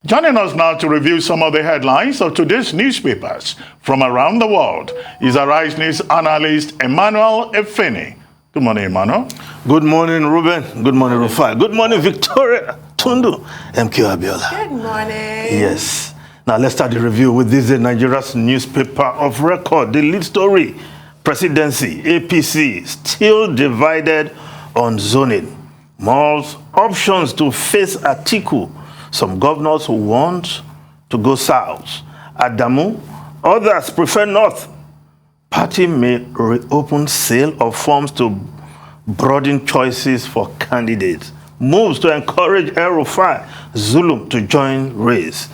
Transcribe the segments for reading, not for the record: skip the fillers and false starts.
Joining us now to review some of the headlines of today's newspapers from around the world is Arise News analyst Emmanuel Efeni. Good morning, Emmanuel. Good morning, Ruben. Good morning, Rufai. Good morning, Victoria Tundu. MQ Abiola. Good morning. Yes. Now let's start the review with this Nigeria's newspaper of record. The lead story, Presidency, APC, still divided on zoning. Mulls options to face Atiku. Some governors want to go south. Adamu, others prefer north. Party may reopen sale of forms to broaden choices for candidates. Moves to encourage El-Rufai Zulum to join race.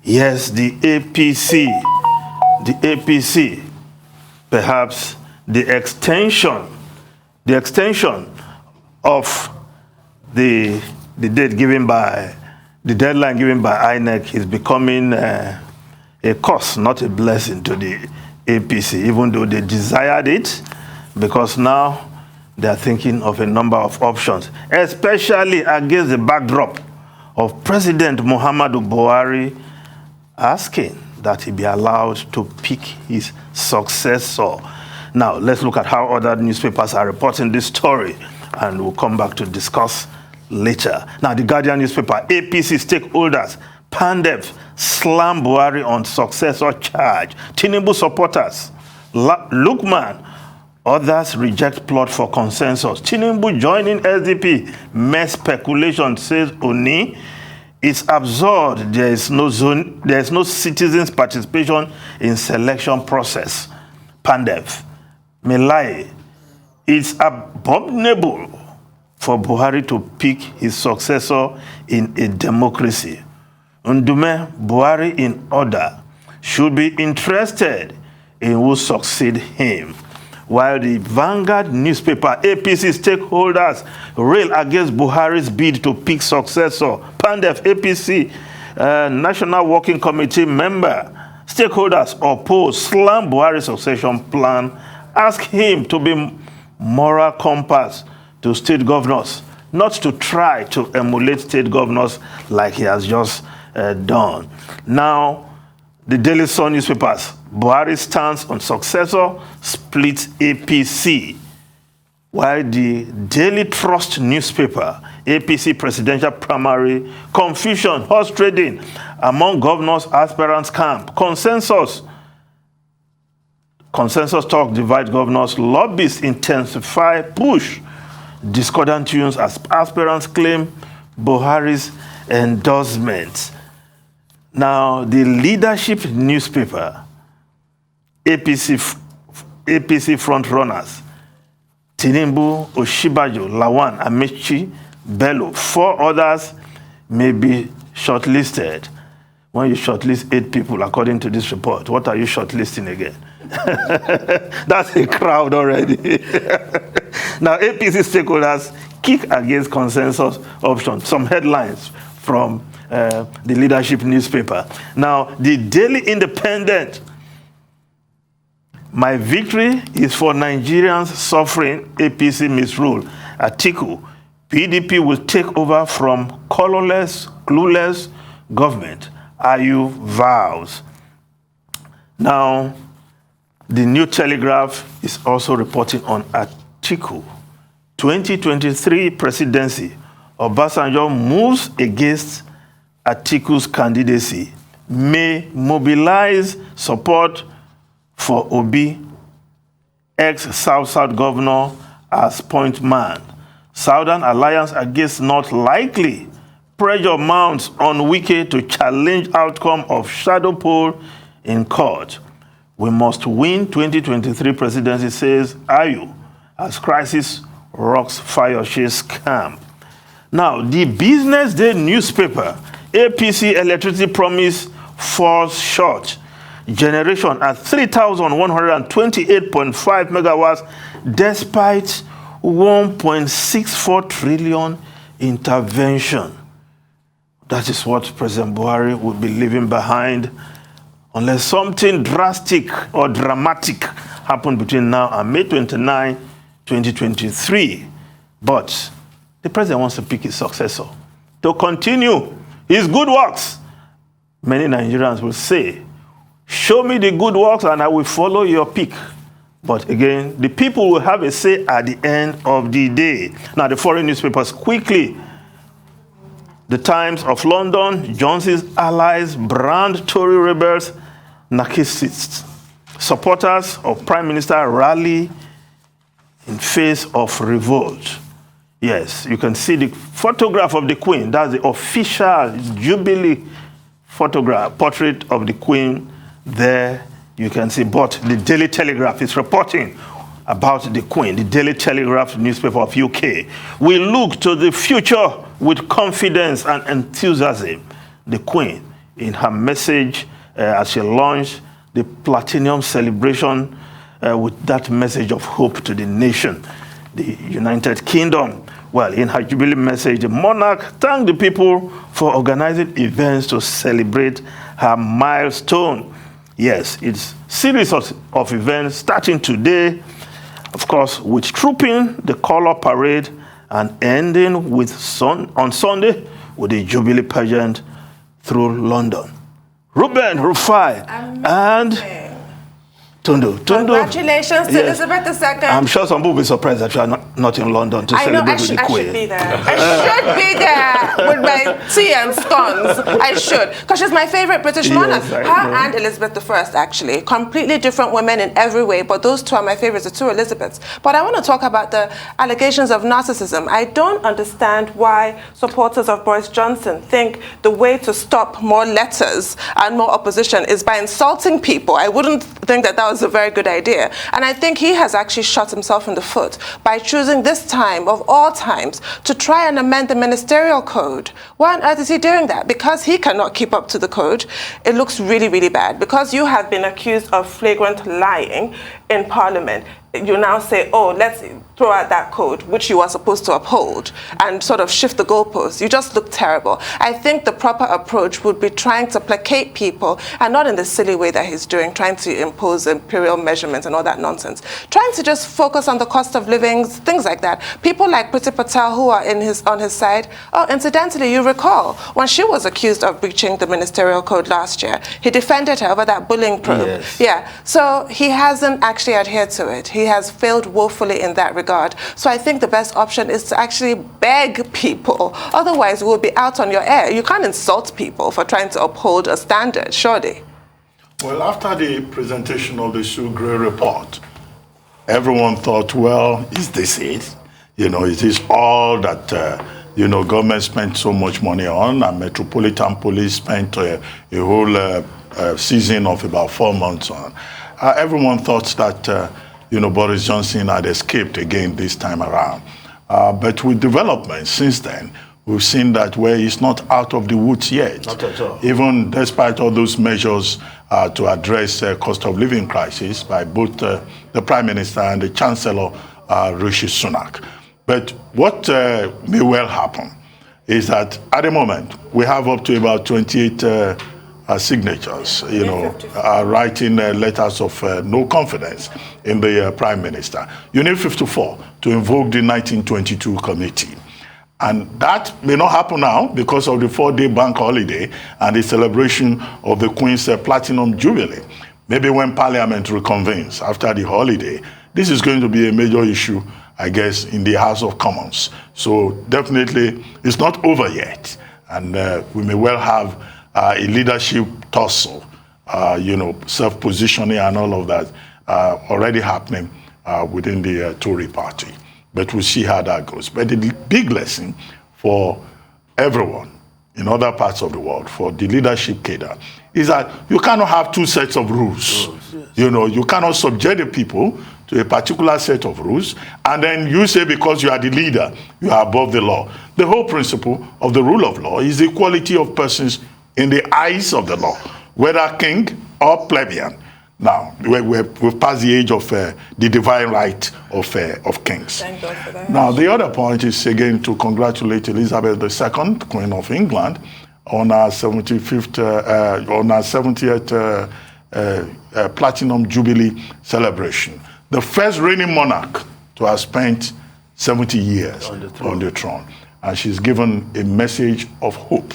Yes, the APC, perhaps the extension of the date given by the deadline given by INEC is becoming a curse, not a blessing to the APC, even though they desired it, because now they are thinking of a number of options, especially against the backdrop of President Muhammadu Buhari asking that he be allowed to pick his successor. Now, let's look at how other newspapers are reporting this story, and we'll come back to discuss later. Now, the Guardian newspaper, APC stakeholders, Pandev slam Buhari on successor charge. Tinubu supporters, Lukman, others reject plot for consensus. Tinubu joining SDP, mere speculation, says Oni. It's absurd. There is no citizens' participation in selection process. Pandev, Melai, it's abominable for Buhari to pick his successor in a democracy. Ndume, Buhari in order, should be interested in who succeed him. While the Vanguard newspaper, APC stakeholders rail against Buhari's bid to pick successor. Pandev, APC National Working Committee member, stakeholders oppose slam Buhari's succession plan, ask him to be moral compass to state governors, not to try to emulate state governors like he has just done. Now, the Daily Sun newspapers, Buhari stance on successor splits APC. While the Daily Trust newspaper, APC presidential primary, confusion, horse trading among governors, aspirants camp, consensus talk divide governors, lobbyists intensify push, discordant tunes as aspirants claim Buhari's endorsement. Now, the leadership newspaper, APC frontrunners, Tinubu, Oshibajo, Lawan, Amechi, Bello, 4 others may be shortlisted. When you shortlist 8 people, according to this report, what are you shortlisting again? That's a crowd already. Now, APC stakeholders kick against consensus option. Some headlines from the leadership newspaper. Now, the Daily Independent, my victory is for Nigerians suffering APC misrule. Atiku, PDP will take over from colorless, clueless government. Ayu vows. Now, the New Telegraph is also reporting on Atiku. 2023 presidency, Obasanjo moves against Atiku's candidacy, may mobilize support for Obi, ex-South governor, as point man. Southern alliance against North likely. Pressure mounts on Wike to challenge outcome of shadow poll in court. We must win 2023 presidency, says Ayu, as crisis rocks Fayoshe's camp. Now, the Business Day newspaper, APC electricity promise falls short. Generation at 3,128.5 megawatts despite 1.64 trillion intervention. That is what President Buhari would be leaving behind unless something drastic or dramatic happened between now and May 29, 2023. But the president wants to pick his successor to continue his good works many Nigerians will say, show me the good works and I will follow your pick. But again, the people will have a say at the end of the day. Now, the foreign newspapers quickly. The Times of London, Johnson's allies, brand Tory rebels, narcissists. Supporters of Prime Minister rally in face of revolt. Yes, you can see the photograph of the Queen. That's the official Jubilee photograph, portrait of the Queen there. You can see, but the Daily Telegraph is reporting about the Queen. The Daily Telegraph newspaper of UK. We look to the future with confidence and enthusiasm. The Queen, in her message as she launched the Platinum celebration with that message of hope to the nation, the United Kingdom. Well, in her Jubilee message, the monarch thanked the people for organizing events to celebrate her milestone. Yes, it's a series of events starting today, of course, with trooping, the color parade, and ending with on Sunday with the Jubilee pageant through London. Ruben Rufai and Tundu. Congratulations to Elizabeth II. I'm sure some people will be surprised that you are not in London to celebrate with the Queen. I should be there. I should be there with my tea and scones. I should. Because she's my favorite British monarch. Her and Elizabeth I, actually. Completely different women in every way, but those two are my favorites, the two Elizabeths. But I want to talk about the allegations of narcissism. I don't understand why supporters of Boris Johnson think the way to stop more letters and more opposition is by insulting people. I wouldn't think that was a very good idea. And I think he has actually shot himself in the foot by choosing this time of all times to try and amend the ministerial code. Why on earth is he doing that? Because he cannot keep up to the code. It looks really, really bad. Because you have been accused of flagrant lying in Parliament, you now say, oh, let's throw out that code, which you are supposed to uphold, and sort of shift the goalposts. You just look terrible. I think the proper approach would be trying to placate people, and not in the silly way that he's doing, trying to impose imperial measurements and all that nonsense. Trying to just focus on the cost of living, things like that. People like Priti Patel, who are on his side. Oh, incidentally, you recall, when she was accused of breaching the ministerial code last year, he defended her over that bullying probe. Yes. Yeah, so he hasn't actually adhered to it. He has failed woefully in that regard. So I think the best option is to actually beg people. Otherwise, we'll be out on your air. You can't insult people for trying to uphold a standard, surely. Well, after the presentation of the Sue Gray report, everyone thought, well, is this it? You know, is this all that, you know, government spent so much money on, and Metropolitan Police spent a whole season of about 4 months on? Everyone thought that, you know, Boris Johnson had escaped again this time around. But with developments since then, we've seen that where he's not out of the woods yet. Not at all. Even despite all those measures to address cost of living crisis by both the Prime Minister and the Chancellor, Rishi Sunak. But what may well happen is that at the moment, we have up to about 28 signatures, you know, writing letters of no confidence in the Prime Minister. You need 54 to invoke the 1922 committee. And that may not happen now because of the 4-day bank holiday and the celebration of the Queen's Platinum Jubilee. Maybe when Parliament reconvenes after the holiday, this is going to be a major issue, I guess, in the House of Commons. So definitely it's not over yet. And we may well have a leadership tussle, you know, self-positioning and all of that already happening within the Tory party. But we'll see how that goes. But the big lesson for everyone in other parts of the world, for the leadership cadre, is that you cannot have two sets of rules. Yes. You know, you cannot subject the people to a particular set of rules, and then you say because you are the leader, you are above the law. The whole principle of the rule of law is the equality of persons in the eyes of the law, whether king or plebeian. Now, we've passed the age of the divine right of kings. Thank God for that. Now, the other point is, again, to congratulate Elizabeth II, Queen of England, on her 75th, on her 70th Platinum Jubilee celebration. The first reigning monarch to have spent 70 years on the throne. And she's given a message of hope,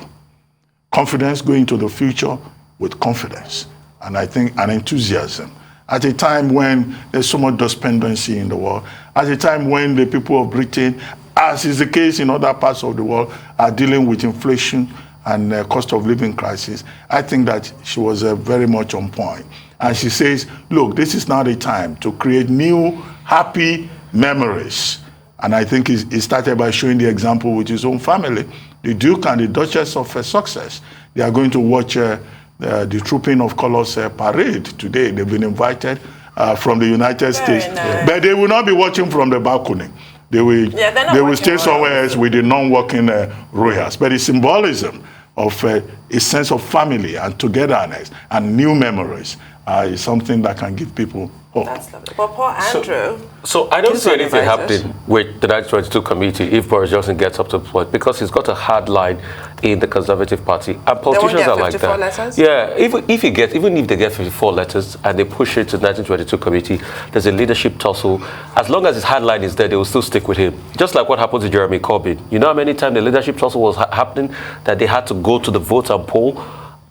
confidence, going into the future with confidence, and I think an enthusiasm. At a time when there's so much despondency in the world, at a time when the people of Britain, as is the case in other parts of the world, are dealing with inflation and cost of living crisis, I think that she was very much on point. And she says, look, this is now the time to create new, happy memories. And I think he started by showing the example with his own family. The Duke and the Duchess of Sussex, they are going to watch the Trooping of Colors parade today. They've been invited from the United States. Nice. But they will not be watching from the balcony. They will stay somewhere else with the non-working royals. But the symbolism of a sense of family and togetherness and new memories is something that can give people hope. That's lovely. But poor Andrew. So I don't see anything invited. happening with the 1922 committee if Boris Johnson gets up to the point, because he's got a hard line in the Conservative Party, and politicians get are like 54 that. letters? Yeah, even if they get 54 letters and they push it to the 1922 committee, there's a leadership tussle. As long as his hard line is there, they will still stick with him. Just like what happened to Jeremy Corbyn. You know how many times the leadership tussle was happening that they had to go to the vote and poll?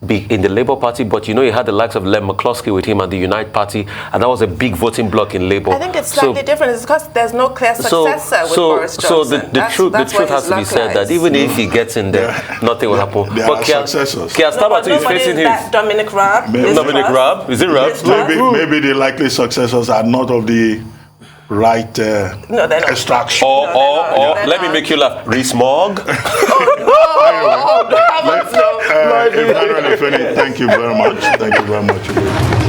Be in the Labour Party, but you know, he had the likes of Len McCloskey with him and the Unite Party, and that was a big voting block in Labour. I think it's slightly different. It's because there's no clear successor with Boris Johnson. So the truth has to be said that even if he gets in there, nothing will happen. There are successors. Keir Starmer is facing his. Dominic Raab. Dominic Raab? Is it Raab? Maybe the likely successors are not of the right extraction. Or let me make you laugh. Rees-Mogg. Emmanuel Ifeni, thank you very much. Thank you very much.